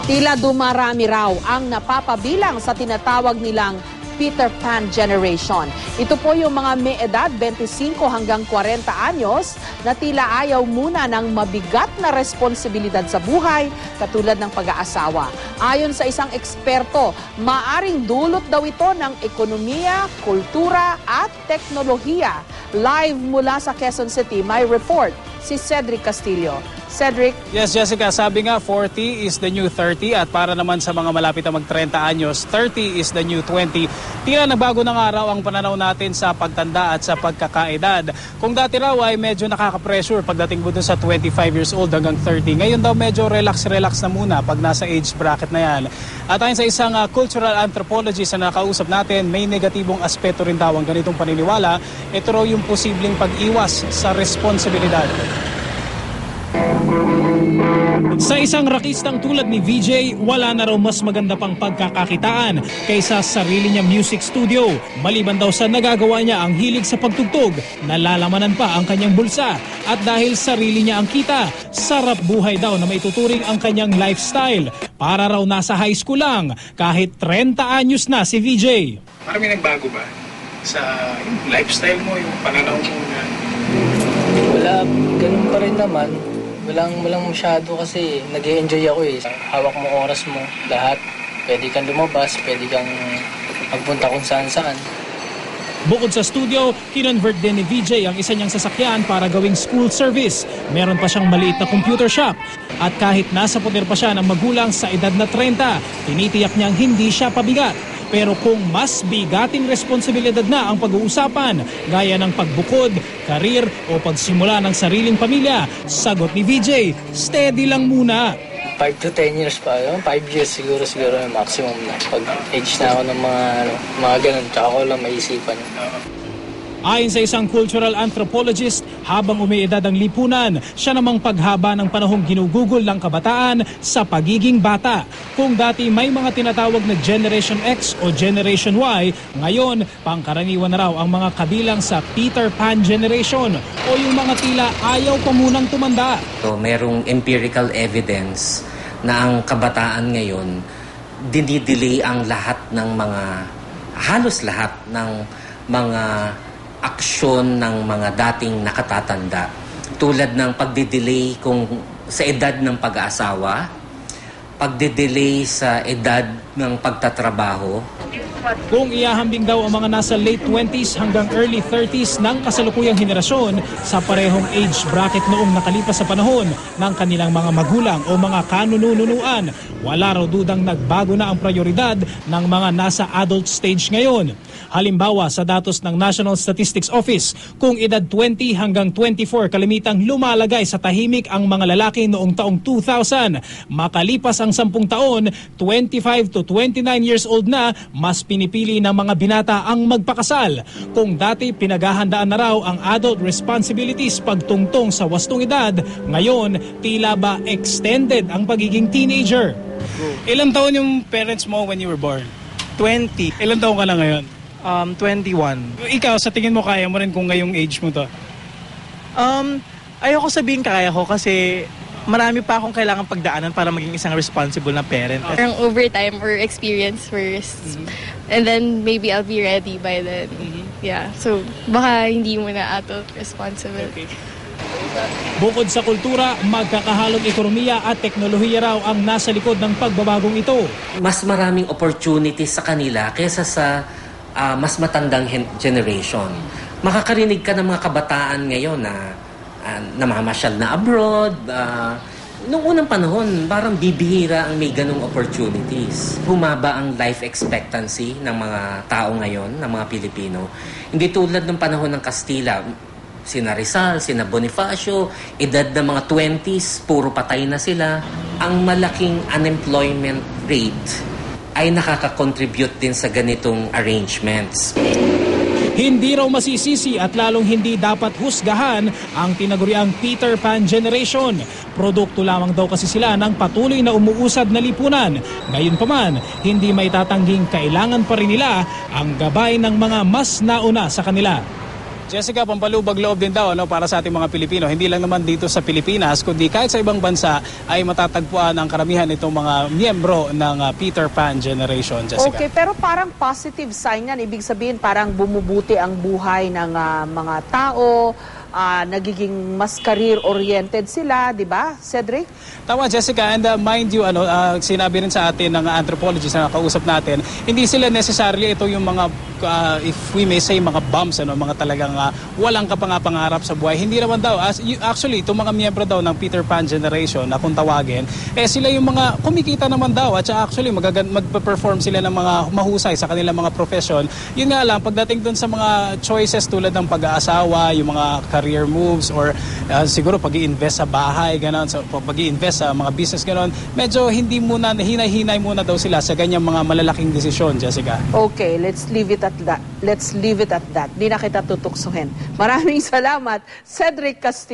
Tila dumarami raw ang napapabilang sa tinatawag nilang Peter Pan generation. Ito po yung mga may edad 25 hanggang 40 anyos na tila ayaw muna ng mabigat na responsibilidad sa buhay katulad ng pag-aasawa. Ayon sa isang eksperto, maaring dulot daw ito ng ekonomiya, kultura at teknolohiya. Live mula sa Quezon City, may report si Cedric Castillo. Cedric? Yes, Jessica, sabi nga 40 is the new 30 at para naman sa mga malapit na mag-30 anyos, 30 is the new 20. Tila nagbago na nga raw ang pananaw natin sa pagtanda at sa pagkakaedad. Kung dati raw ay medyo nakaka-pressure pagdating mo dun sa 25 years old hanggang 30. Ngayon daw medyo relax na muna pag nasa age bracket na yan. At ayon sa isang cultural anthropologist na nakausap natin, may negatibong aspeto rin daw ang ganitong paniniwala. Ito raw yung posibleng pag-iwas sa responsibilidad. Sa isang rakistang tulad ni VJ, wala na raw mas maganda pang pagkakakitaan kaysa sarili niya music studio. Maliban daw sa nagagawa niya ang hilig sa pagtugtog, nalalamanan pa ang kanyang bulsa. At dahil sarili niya ang kita, sarap buhay daw na maituturing ang kanyang lifestyle. Para raw nasa high school lang, kahit 30 anyos na si VJ. Parang may nagbago ba sa lifestyle mo, yung pananaw mo na? Wala, ganun pa rin naman. Walang masyado kasi nag-e-enjoy ako eh. Hawak mo oras mo, lahat. Pwede kang lumabas, pwede kang magpunta kung saan-saan. Bukod sa studio, kinonvert din ni VJ ang isa niyang sasakyan para gawing school service. Meron pa siyang maliit na computer shop. At kahit nasa puder pa siya ng magulang sa edad na 30, tinitiyak niyang hindi siya pabigat. Pero kung mas bigating responsibilidad na ang pag-uusapan, gaya ng pagbukod, karir o pagsimula ng sariling pamilya, sagot ni VJ, steady lang muna. 5 to 10 years pa, 5 years siguro yung maximum na. Pag age na ako ng mga ganun, tsaka ko lang maisipan. Ayon sa isang cultural anthropologist, habang umiedad ang lipunan, siya namang paghaba ng panahong ginugugol ng kabataan sa pagiging bata. Kung dati may mga tinatawag na Generation X o Generation Y, ngayon pangkaraniwan na raw ang mga kabilang sa Peter Pan generation o yung mga tila ayaw pa munang tumanda. So, merong empirical evidence na ang kabataan ngayon dinidelay ang lahat ng halos lahat ng mga aksyon ng mga dating nakatatanda. Tulad ng pagdidelay kung sa edad ng pag-aasawa, pagdidelay sa edad ng pagtatrabaho. Kung iahambing daw ang mga nasa late 20s hanggang early 30s ng kasalukuyang henerasyon sa parehong age bracket noong nakalipas sa panahon ng kanilang mga magulang o mga kanununuan, wala raw dudang nagbago na ang prioridad ng mga nasa adult stage ngayon. Halimbawa, sa datos ng National Statistics Office, kung edad 20 hanggang 24 kalimitang lumalagay sa tahimik ang mga lalaki noong taong 2000, makalipas ang 10 taon, 25 to 29 years old na, mas pinipili ng mga binata ang magpakasal. Kung dati pinaghahandaan na raw ang adult responsibilities pagtungtong sa wastong edad, ngayon tila ba extended ang pagiging teenager. Ilang taon yung parents mo when you were born? 20. Ilang taon ka na ngayon? 21. Ikaw, sa tingin mo kaya mo rin kung ngayong age mo to? Ayoko sabihin kaya ko kasi marami pa akong kailangan pagdaanan para maging isang responsible na parent. Parang overtime or experience first. And then maybe I'll be ready by then. Yeah. So baka hindi mo na adult responsibility. Bukod sa kultura, magkakahalong ekonomiya at teknolohiya raw ang nasa likod ng pagbabagong ito. Mas maraming opportunities sa kanila kaysa sa mas matandang generation. Makakarinig ka ng mga kabataan ngayon na namamasyal na abroad. Noong unang panahon, parang bibihira ang may ganong opportunities. Humaba ang life expectancy ng mga tao ngayon, ng mga Pilipino. Hindi tulad ng panahon ng Kastila. Sina Rizal, sina Bonifacio, edad ng mga 20s, puro patay na sila. Ang malaking unemployment rate ay nakaka-contribute din sa ganitong arrangements. Hindi raw masisisi at lalong hindi dapat husgahan ang tinaguriang Peter Pan generation. Produkto lamang daw kasi sila ng patuloy na umuusad na lipunan. Gayunpaman, hindi may tatangging kailangan pa rin nila ang gabay ng mga mas nauna sa kanila. Jessica, pampalubag loob din daw para sa ating mga Pilipino. Hindi lang naman dito sa Pilipinas, kundi kahit sa ibang bansa ay matatagpuan ang karamihan itong mga miyembro ng Peter Pan generation, Jessica. Okay, pero parang positive sign yan. Ibig sabihin parang bumubuti ang buhay ng mga tao, nagiging mas career-oriented sila, di ba, Cedric? Tama, Jessica, and mind you, sinabi rin sa atin ng anthropologist na nakausap natin, hindi sila necessarily ito yung mga, if we may say, mga bumps, mga talagang walang kapangapangarap sa buhay. Hindi naman daw. Actually, itong mga miyembro daw ng Peter Pan generation na kung tawagin, sila yung mga kumikita naman daw at actually magpe-perform sila ng mga mahusay sa kanilang mga profession. Yun nga lang, pagdating dun sa mga choices tulad ng pag-aasawa, yung mga career moves or siguro pag-i-invest sa bahay, gano'n, so, pag-i-invest sa mga business, gano'n, medyo hindi muna, hinay-hinay muna daw sila sa ganyang mga malalaking desisyon, Jessica. Okay, let's leave it at that. Let's leave it at that. Di na kita tutuksuhin. Maraming salamat, Cedric Castillo.